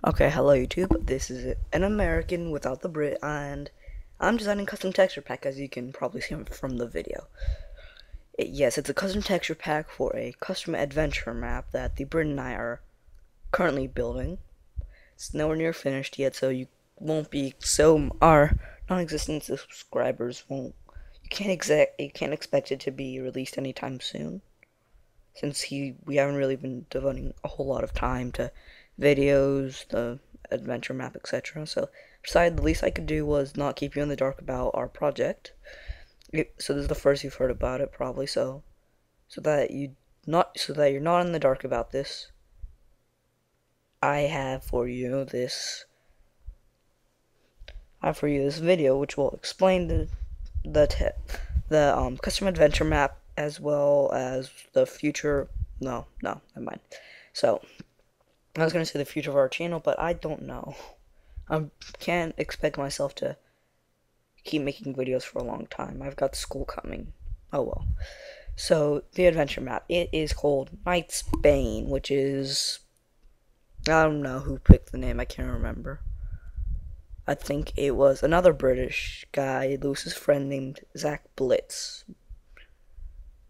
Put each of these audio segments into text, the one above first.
Okay, hello YouTube. This is an American without the Brit, and I'm designing custom texture pack, as you can probably see from the video. Yes, it's a custom texture pack for a custom adventure map that the Brit and I are currently building. It's nowhere near finished yet, so you won't be our non-existent subscribers won't. You can't expect it to be released anytime soon, since we haven't really been devoting a whole lot of time to videos, the adventure map, etc. So I decided the least I could do was not keep you in the dark about our project. So this is the first you've heard about it, probably. So that you're not in the dark about this, I have for you this video, which will explain the custom adventure map, as well as the future. No, never mind. So I was gonna say the future of our channel, but I don't know. I can't expect myself to keep making videos for a long time. I've got school coming. Oh well. So the adventure map, it is called Knight's Bane, which is, I don't know who picked the name. I can't remember. I think it was another British guy, Lewis's friend, named Zach Blitz.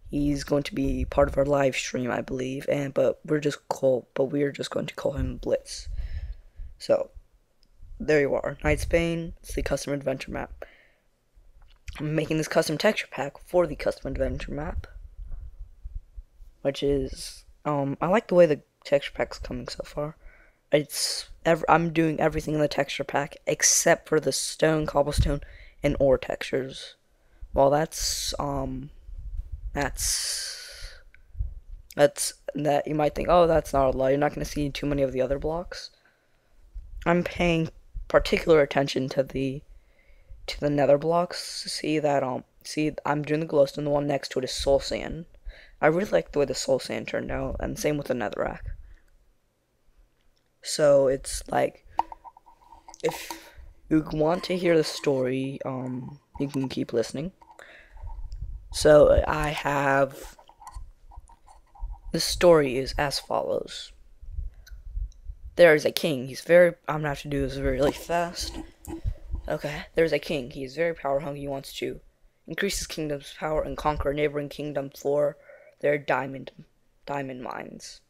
He's going to be part of our live stream, I believe, but we're just going to call him Blitz. So there you are, Knight's Bane. It's the custom adventure map. I'm making this custom texture pack for the custom adventure map, which is I like the way the texture pack's coming so far. I'm doing everything in the texture pack except for the stone, cobblestone, and ore textures. Well, that's that you might think, oh, that's not a lot. You're not going to see too many of the other blocks. I'm paying particular attention to the nether blocks. See I'm doing the glowstone. The one next to it is soul sand. I really like the way the soul sand turned out, and same with the netherrack. So it's like, if you want to hear the story, you can keep listening. So the story is as follows. There is a king. I'm gonna have to do this really fast. Okay, there's a king. He is very power hungry. He wants to increase his kingdom's power and conquer a neighboring kingdom for their diamond mines.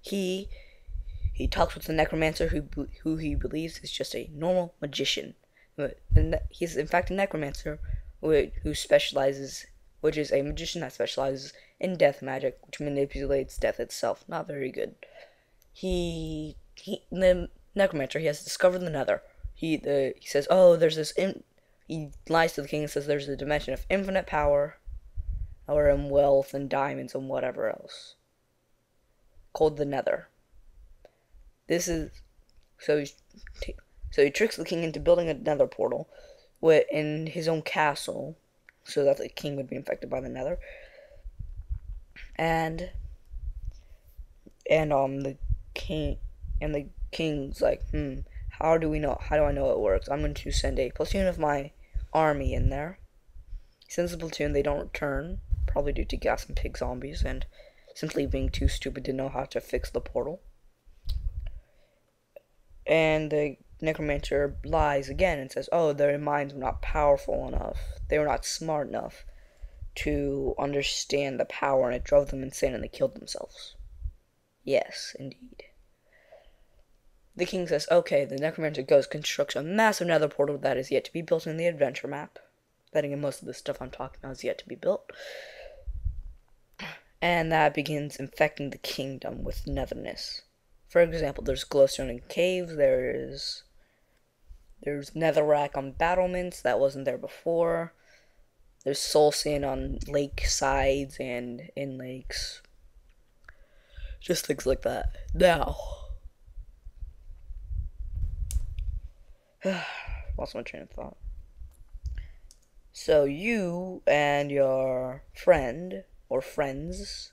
He talks with the necromancer, who he believes is just a normal magician. He's in fact a necromancer who specializes, which is a magician that specializes in death magic, which manipulates death itself. Not very good. The necromancer, he has discovered the nether. He says, oh, he lies to the king and says there's a dimension of infinite power, and wealth, and diamonds, and whatever else, called the nether. So he tricks the king into building a nether portal in his own castle, so that the king would be infected by the nether. And the king's like, how do I know it works? I'm going to send a platoon of my army in there. He sends the platoon. They don't return, probably due to gas and pig zombies and simply being too stupid to know how to fix the portal. And the necromancer lies again and says, oh, their minds were not powerful enough. They were not smart enough to understand the power, and it drove them insane, and they killed themselves. Yes, indeed. The king says, okay, the necromancer goes, constructs a massive nether portal that is yet to be built in the adventure map. Betting in most of the stuff I'm talking about is yet to be built. And that begins infecting the kingdom with netherness. For example, there's glowstone in caves, there's netherrack on battlements that wasn't there before. There's soul sand on lake sides and in lakes. Just things like that. Now, lost my train of thought. So you and your friend or friends.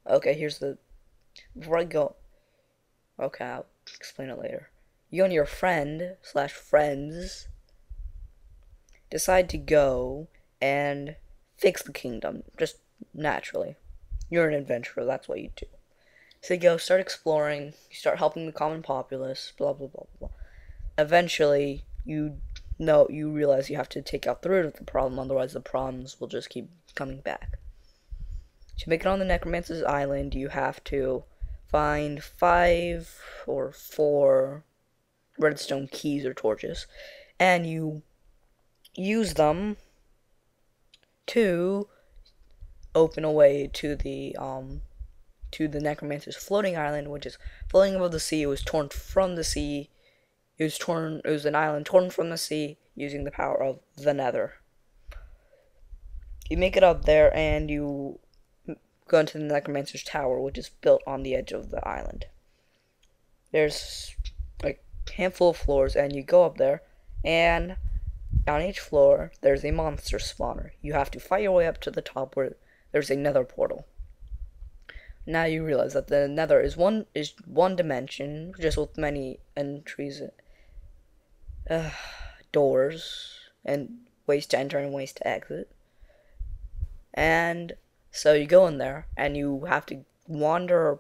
Okay, before I go. Okay, I'll explain it later. You and your friend/friends decide to go and fix the kingdom, just naturally. You're an adventurer, that's what you do. So you go, start exploring, you start helping the common populace, blah blah blah blah. Eventually, you realize you have to take out the root of the problem, otherwise the problems will just keep coming back. To make it on the Necromancer's Island, you have to find 5 or 4 redstone keys or torches, and you use them to open a way to the Necromancer's floating island, which is floating above the sea. It was torn from the sea. It was an island torn from the sea using the power of the Nether. You make it up there, and you go into the Necromancer's Tower, which is built on the edge of the island. There's a handful of floors, and you go up there, and on each floor, there's a monster spawner. You have to fight your way up to the top where there's a Nether portal. Now you realize that the Nether is one dimension, just with many entries, doors, and ways to enter and ways to exit. And so you go in there, and you have to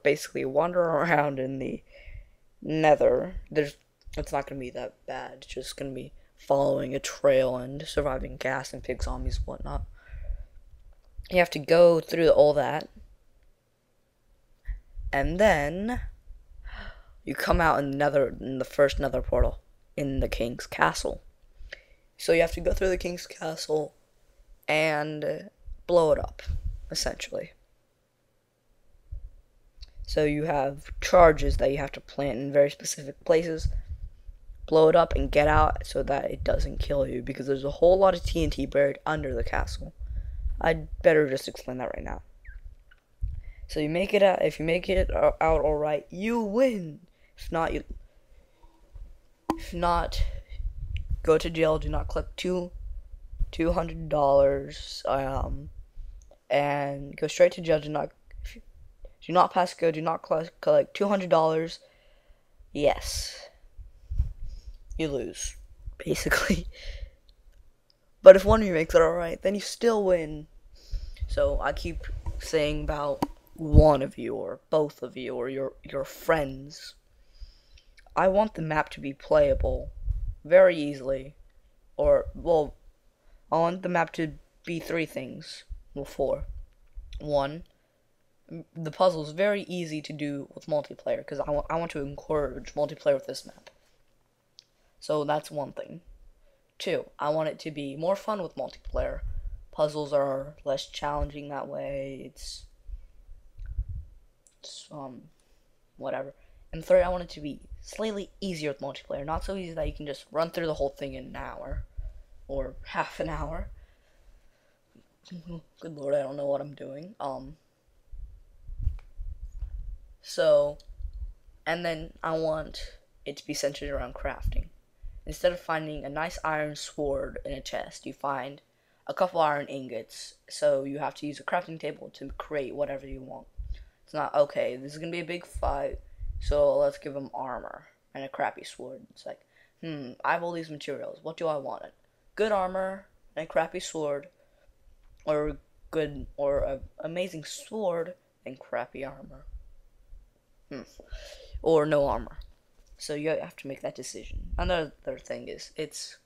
basically wander around in the Nether. It's not going to be that bad. It's just going to be following a trail and surviving gas and pig zombies and whatnot. You have to go through all that. And then you come out in the first Nether portal in the King's Castle. So you have to go through the King's Castle and blow it up, essentially. So you have charges that you have to plant in very specific places, blow it up, and get out so that it doesn't kill you, because there's a whole lot of TNT buried under the castle. I'd better just explain that right now. So you make it out. If you make it out all right, you win. If not, go to jail. Do not collect $200. And go straight to jail. Do not pass go. Do not collect $200. Yes, you lose, basically. But if one of you makes it alright, then you still win. So I keep saying about one of you, or both of you, or your friends. I want the map to be playable very easily. I want the map to be 3 things. Well, 4. 1, the puzzle is very easy to do with multiplayer, because I want to encourage multiplayer with this map. So that's one thing. 2, I want it to be more fun with multiplayer. Puzzles are less challenging that way. It's whatever. And 3, I want it to be slightly easier with multiplayer. Not so easy that you can just run through the whole thing in an hour. Or half an hour. Good lord, I don't know what I'm doing. And then I want it to be centered around crafting. Instead of finding a nice iron sword in a chest, you find a couple iron ingots. So you have to use a crafting table to create whatever you want. It's not, okay, this is going to be a big fight, so let's give him armor and a crappy sword. It's like, I have all these materials. What do I want? Good armor and a crappy sword, or an amazing sword and crappy armor. Or no armor. So you have to make that decision. Another thing is, it's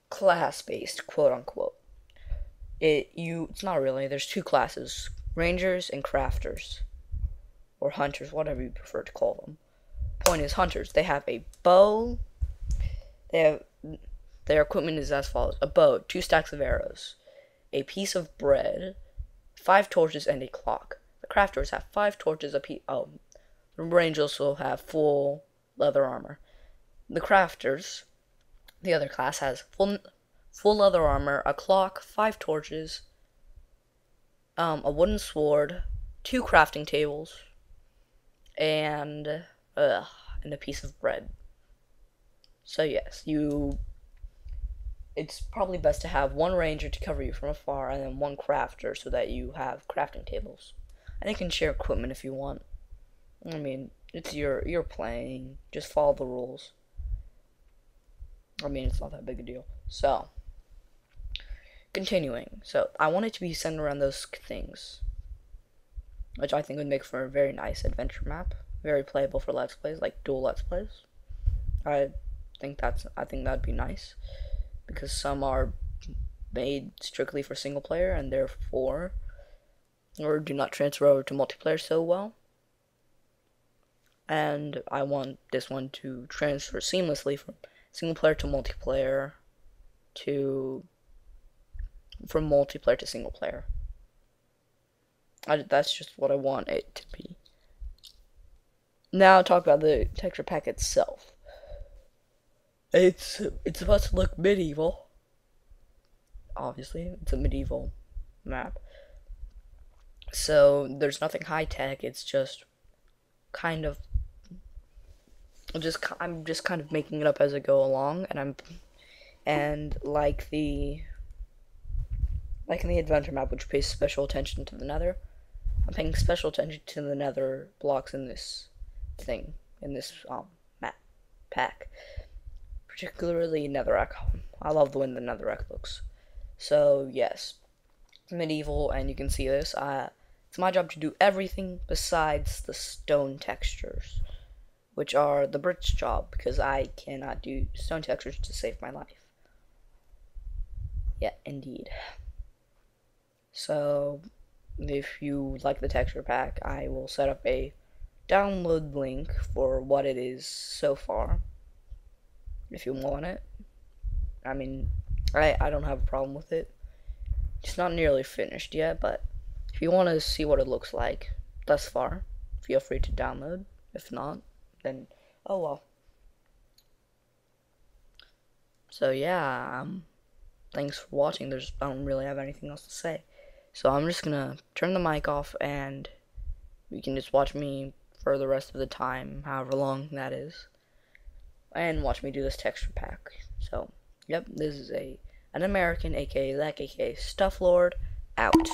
class-based, quote-unquote. It's not really. There's 2 classes, Rangers and Crafters. Or Hunters, whatever you prefer to call them. Point is, Hunters, they have a bow. Their equipment is as follows. A bow, 2 stacks of arrows, a piece of bread, 5 torches, and a clock. The Crafters have 5 torches apiece. The Rangers will have full leather armor. The Crafters, the other class, has full leather armor, a clock, 5 torches, a wooden sword, 2 crafting tables, and a piece of bread. So yes, it's probably best to have 1 ranger to cover you from afar, and then 1 crafter so that you have crafting tables. And you can share equipment if you want. I mean, you're playing. Just follow the rules. I mean, it's not that big a deal. So, continuing. So, I want it to be centered around those things. which I think would make for a very nice adventure map, very playable for Let's Plays, like dual Let's Plays. I think that'd be nice, because some are made strictly for single player and therefore or do not transfer over to multiplayer so well. And I want this one to transfer seamlessly from single player to multiplayer to from multiplayer to single player. That's just what I want it to be. Now talk about the texture pack itself. It's supposed to look medieval. Obviously, it's a medieval map. So there's nothing high tech. It's just kind of I'm just kind of making it up as I go along, and like in the adventure map, which pays special attention to the Nether, I'm paying special attention to the Nether blocks in this thing, in this map pack, particularly Netherrack. I love the way the Netherrack looks. So yes, medieval, and you can see this. It's my job to do everything besides the stone textures, which are the Brit's job, because I cannot do stone textures to save my life. Yeah, indeed. So, if you like the texture pack, I will set up a download link for what it is so far, if you want it. I mean, I don't have a problem with it. It's not nearly finished yet, but if you want to see what it looks like thus far, feel free to download. If not, then oh well. So yeah, thanks for watching. I don't really have anything else to say. So I'm just gonna turn the mic off, and you can just watch me for the rest of the time, however long that is, and watch me do this texture pack. So, yep, this is an American, aka Lack, aka Stuff Lord, out.